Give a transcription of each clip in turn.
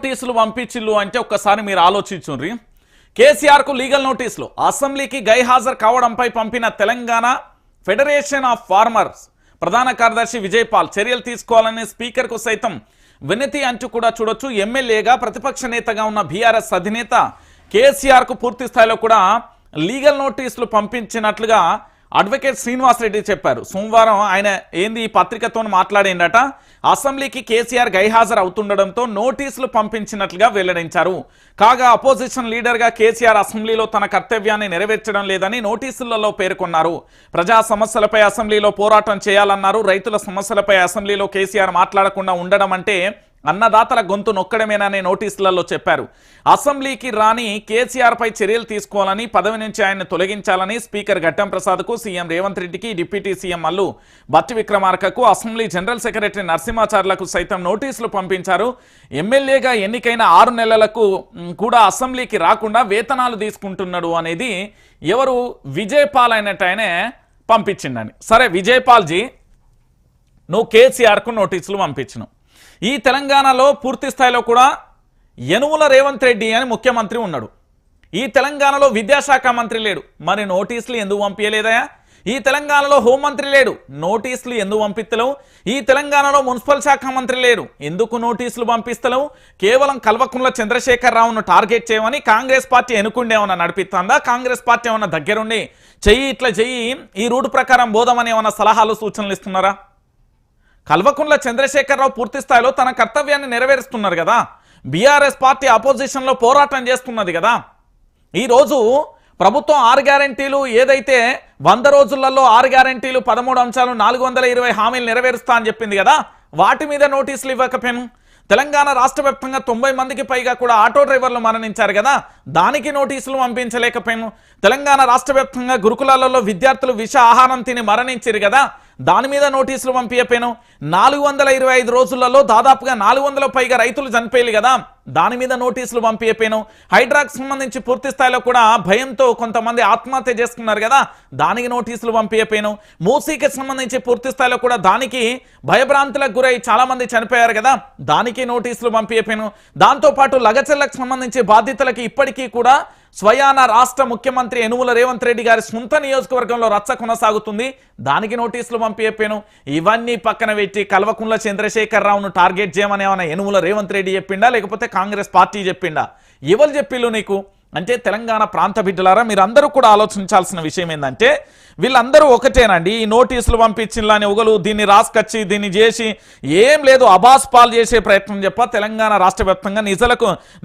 నోటీసులు పంపించిల్లు అంటే ఒక్కసారి మీరు ఆలోచించుండ్రి. కేసీఆర్ కు లీగల్ నోటీసులు అసెంబ్లీకి గైహాజరు కావడంపై పంపిన తెలంగాణ ఫెడరేషన్ ఆఫ్ ఫార్మర్స్ ప్రధాన కార్యదర్శి విజయపాల్ చర్యలు తీసుకోవాలని స్పీకర్ కు సైతం వినతి అంటూ కూడా చూడొచ్చు. ఎమ్మెల్యేగా ప్రతిపక్ష నేతగా ఉన్న బీఆర్ఎస్ అధినేత కేసీఆర్ కు పూర్తి స్థాయిలో కూడా లీగల్ నోటీసులు పంపించినట్లుగా అడ్వకేట్ శ్రీనివాస్ రెడ్డి చెప్పారు. సోమవారం ఆయన ఏంది ఈ పత్రికతో మాట్లాడిందట. అసెంబ్లీకి కేసీఆర్ గైహాజరు అవుతుండడంతో నోటీసులు పంపించినట్లుగా వెల్లడించారు. కాగా అపోజిషన్ లీడర్గా కేసీఆర్ అసెంబ్లీలో తన కర్తవ్యాన్ని నెరవేర్చడం లేదని నోటీసులలో పేర్కొన్నారు. ప్రజా సమస్యలపై అసెంబ్లీలో పోరాటం చేయాలన్నారు. రైతుల సమస్యలపై అసెంబ్లీలో కేసీఆర్ మాట్లాడకుండా ఉండడం అంటే అన్నదాతల గొంతు నొక్కడమేనని నోటీసులలో చెప్పారు. అసెంబ్లీకి రాని కేసీఆర్ పై చర్యలు తీసుకోవాలని, పదవి నుంచి ఆయన్ని తొలగించాలని స్పీకర్ ఘట్టం ప్రసాద్ కు, సీఎం రేవంత్ రెడ్డికి, డిప్యూటీ సీఎం మల్లు భట్టి విక్రమార్కకు, అసెంబ్లీ జనరల్ సెక్రటరీ నరసింహాచార్లకు సైతం నోటీసులు పంపించారు. ఎమ్మెల్యేగా ఎన్నికైన 6 నెలలకు కూడా అసెంబ్లీకి రాకుండా వేతనాలు తీసుకుంటున్నాడు అనేది ఎవరు విజయపాల్ అయినట్టు ఆయనే పంపించిండని. సరే విజయపాల్ జీ, నువ్వు కేసీఆర్కు నోటీసులు పంపించినావు. ఈ తెలంగాణలో పూర్తి స్థాయిలో కూడా యనుమల రేవంత్ రెడ్డి అని ముఖ్యమంత్రి ఉన్నాడు. ఈ తెలంగాణలో విద్యాశాఖ మంత్రి లేడు, మరి నోటీసులు ఎందుకు పంపించలేదయా? ఈ తెలంగాణలో హోంమంత్రి లేడు, నోటీసులు ఎందుకు పంపిస్తలేవు? ఈ తెలంగాణలో మున్సిపల్ శాఖ మంత్రి లేరు, ఎందుకు నోటీసులు పంపిస్తలేవు? కేవలం కల్వకుంట్ల చంద్రశేఖరరావును టార్గెట్ చేయమని కాంగ్రెస్ పార్టీ ఎన్నుకుండే ఏమన్నా నడిపిస్తుందా? కాంగ్రెస్ పార్టీ ఏమన్నా దగ్గరుండి చెయ్యి ఇట్లా చెయ్యి ఈ రూట్ ప్రకారం బోధమని ఏమన్నా సలహాలు సూచనలు ఇస్తున్నారా? కల్వకుంట్ల చంద్రశేఖరరావు పూర్తి స్థాయిలో తన కర్తవ్యాన్ని నెరవేరుస్తున్నారు కదా. బీఆర్ఎస్ పార్టీ అపోజిషన్లో పోరాటం చేస్తున్నది కదా. ఈరోజు ప్రభుత్వం 6 గ్యారెంటీలు ఏదైతే 100 రోజులలో 6 గ్యారెంటీలు 13 అంశాలు 420 హామీలు నెరవేరుస్తా అని చెప్పింది కదా, వాటి మీద నోటీసులు ఇవ్వకపోయాను. తెలంగాణ రాష్ట్ర వ్యాప్తంగా 90 మందికి పైగా కూడా ఆటో డ్రైవర్లు మరణించారు కదా, దానికి నోటీసులు పంపించలేకపోయాను. తెలంగాణ రాష్ట్ర వ్యాప్తంగా గురుకులాలలో విద్యార్థులు విష ఆహారం తిని మరణించారు కదా, దాని మీద నోటీసులు పంపించపోయాను. 425 రోజులలో దాదాపుగా 400 పైగా రైతులు చనిపోయారు కదా, దాని మీద నోటీసులు పంపించపోయాను. హైడ్రాకు సంబంధించి పూర్తి స్థాయిలో కూడా భయంతో కొంతమంది ఆత్మహత్య చేసుకున్నారు కదా, దానికి నోటీసులు పంపించపోయాను. మూసీకి సంబంధించి పూర్తి స్థాయిలో కూడా దానికి భయభ్రాంతులకు గురై చాలా మంది చనిపోయారు కదా, దానికి నోటీసులు పంపించపోయాను. దాంతోపాటు లగచెర్లకు సంబంధించి బాధితులకి ఇప్పటికీ కూడా స్వయాన రాష్ట్ర ముఖ్యమంత్రి యనుమల రేవంత్ రెడ్డి గారి సొంత నియోజకవర్గంలో రచ్చ కొనసాగుతుంది, దానికి నోటీసులు పంపించపోయాను. ఇవన్నీ పక్కన పెట్టి కల్వకుంట్ల చంద్రశేఖరరావును టార్గెట్ చేయమని ఏమైనా యనుమల రేవంత్ రెడ్డి చెప్పిండా, లేకపోతే కాంగ్రెస్ పార్టీ చెప్పిండా? ఎవరు చెప్పిల్లు నీకు అంటే? తెలంగాణ ప్రాంత బిడ్డలారా, మీరందరూ కూడా ఆలోచించాల్సిన విషయం ఏంటంటే, వీళ్ళందరూ ఒకటేనండి. ఈ నోటీసులు పంపించిందని ఒకరు దీన్ని రాసుకొచ్చి దీన్ని చేసి ఏం లేదు, అబాస్ పాలు చేసే ప్రయత్నం చెప్ప తెలంగాణ రాష్ట్ర వ్యాప్తంగా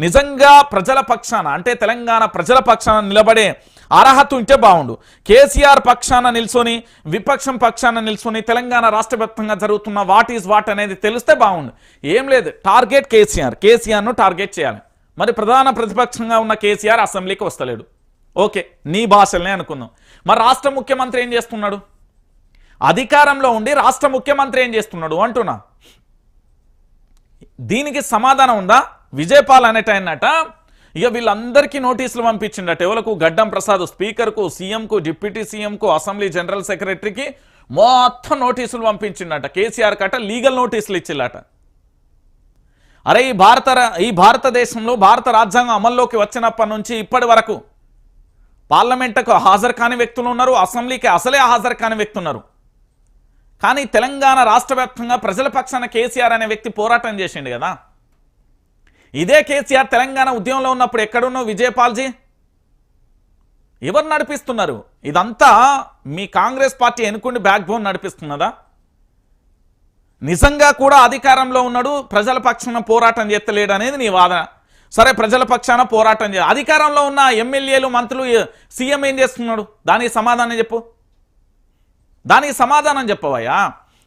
నిజంగా ప్రజల పక్షాన అంటే తెలంగాణ ప్రజల పక్షాన నిలబడే అర్హత ఉంటే బాగుండు. కేసీఆర్ పక్షాన నిల్చొని విపక్షం పక్షాన నిల్చొని తెలంగాణ రాష్ట్ర వ్యాప్తంగా జరుగుతున్న వాట్ ఈజ్ వాట్ అనేది తెలిస్తే బాగుండు. ఏం లేదు, టార్గెట్ కేసీఆర్ను టార్గెట్ చేయాలి. మరి ప్రధాన ప్రతిపక్షంగా ఉన్న కేసీఆర్ అసెంబ్లీకి వస్తలేడు, ఓకే నీ భాషలనే అనుకుందాం. మరి రాష్ట్ర ముఖ్యమంత్రి ఏం చేస్తున్నాడు? అధికారంలో ఉండి రాష్ట్ర ముఖ్యమంత్రి ఏం చేస్తున్నాడు అంటున్నా. దీనికి సమాధానం ఉందా? విజయపాల్ అనేటైనట ఇక వీళ్ళందరికీ నోటీసులు పంపించిండట. ఎవరికి? గడ్డం ప్రసాద్ స్పీకర్కు, సీఎంకు, డిప్యూటీ సీఎంకు, అసెంబ్లీ జనరల్ సెక్రటరీకి మొత్తం నోటీసులు పంపించిండట. కేసీఆర్ కట లీగల్ నోటీసులు ఇచ్చిల్లట. అరే ఈ భారతదేశంలో భారత రాజ్యాంగం అమల్లోకి వచ్చినప్పటి నుంచి ఇప్పటి వరకు పార్లమెంటుకు హాజరు కాని వ్యక్తులు ఉన్నారు, అసెంబ్లీకి అసలే హాజరు కాని వ్యక్తులు ఉన్నారు. కానీ తెలంగాణ రాష్ట్ర వ్యాప్తంగా ప్రజల పక్షాన కేసీఆర్ అనే వ్యక్తి పోరాటం చేసిండు కదా. ఇదే కేసీఆర్ తెలంగాణ ఉద్యమంలో ఉన్నప్పుడు ఎక్కడున్నావు విజయపాల్జీ? ఎవరు నడిపిస్తున్నారు ఇదంతా? మీ కాంగ్రెస్ పార్టీ ఎన్నుకుండి బ్యాక్ బోన్ నడిపిస్తున్నదా? నిజంగా కూడా అధికారంలో ఉన్నాడు, ప్రజల పక్షాన పోరాటం చేస్తలేడు అనేది నీ వాదన. సరే, ప్రజల పక్షాన పోరాటం చేయాలి. అధికారంలో ఉన్న ఎమ్మెల్యేలు, మంత్రులు, సీఎం ఏం చేస్తున్నాడు? దానికి సమాధానం చెప్పు. దానికి సమాధానం చెప్పవయ్యా.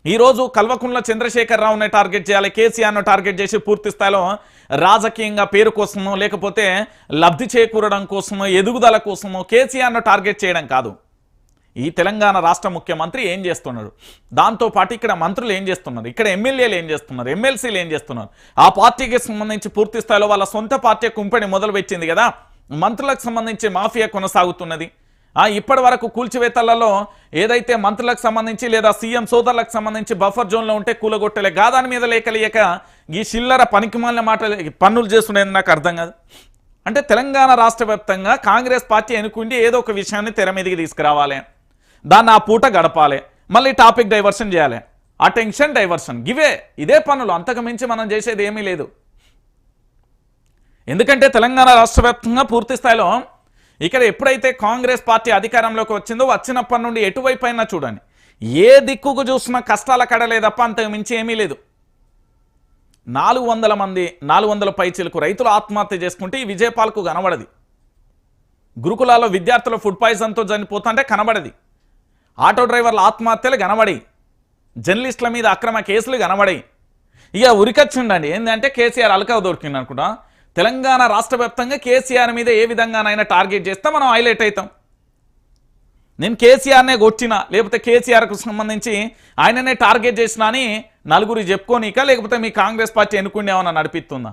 ఈరోజు కల్వకుంట్ల చంద్రశేఖరరావుని టార్గెట్ చేయాలి, కేసీఆర్ను టార్గెట్ చేసి పూర్తి స్థాయిలో రాజకీయంగా పేరు కోసమో లేకపోతే లబ్ధి చేకూరడం కోసమో ఎదుగుదల కోసమో కేసీఆర్ను టార్గెట్ చేయడం కాదు. ఈ తెలంగాణ రాష్ట్ర ముఖ్యమంత్రి ఏం చేస్తున్నాడు, దాంతోపాటు ఇక్కడ మంత్రులు ఏం చేస్తున్నారు, ఇక్కడ ఎమ్మెల్యేలు ఏం చేస్తున్నారు, ఎమ్మెల్సీలు ఏం చేస్తున్నారు, ఆ పార్టీకి సంబంధించి పూర్తి స్థాయిలో వాళ్ళ సొంత పార్టీ కుంపడి మొదలుపెట్టింది కదా, మంత్రులకు సంబంధించి మాఫియా కొనసాగుతున్నది. ఇప్పటి వరకు కూల్చివేతలలో ఏదైతే మంత్రులకు సంబంధించి లేదా సీఎం సోదరులకు సంబంధించి బఫర్ జోన్లో ఉంటే కూలగొట్టలే దాని మీద లేకలేక ఈ చిల్లర పనికిమాలిన మాటలు పన్నులు చేస్తున్నది నాకు అర్థం కాదు. అంటే తెలంగాణ రాష్ట్ర వ్యాప్తంగా కాంగ్రెస్ పార్టీ అనుకుంటే ఏదో ఒక విషయాన్ని తెర మీదకి తీసుకురావాలి, దాన్ని ఆ పూట గడపాలి, మళ్ళీ టాపిక్ డైవర్షన్ చేయాలి, అటెన్షన్ డైవర్షన్, ఇదే పనులు, అంతకు మించి మనం చేసేది ఏమీ లేదు. ఎందుకంటే తెలంగాణ రాష్ట్ర వ్యాప్తంగా పూర్తి స్థాయిలో ఇక్కడ ఎప్పుడైతే కాంగ్రెస్ పార్టీ అధికారంలోకి వచ్చిందో వచ్చినప్పటి నుండి ఎటువైపు అయినా చూడండి, ఏ దిక్కుకు చూసినా కష్టాల కడలే తప్ప అంతకు మించి ఏమీ లేదు. 400 మంది 400 పైచీలకు రైతులు ఆత్మహత్య చేసుకుంటే ఈ విజయపాల్కు కనబడది. గురుకులాల్లో విద్యార్థుల ఫుడ్ పాయిజన్తో చనిపోతుంటే కనబడది. ఆటో డ్రైవర్ల ఆత్మహత్యలు కనబడి, జర్నలిస్టుల మీద అక్రమ కేసులు కనబడాయి. ఇక ఉరికొచ్చిండండి ఏంటంటే కేసీఆర్ అలకా దొరికింది అనుకుంటా. తెలంగాణ రాష్ట్ర వ్యాప్తంగా కేసీఆర్ మీద ఏ విధంగానైనా టార్గెట్ చేస్తే మనం హైలైట్ అవుతాం. నేను కేసీఆర్నే కొట్టినా లేకపోతే కేసీఆర్కు సంబంధించి ఆయననే టార్గెట్ చేసినా అని నలుగురు చెప్పుకోనీక, లేకపోతే మీ కాంగ్రెస్ పార్టీ ఎన్నుకునేమన్నా నడిపిస్తుందా?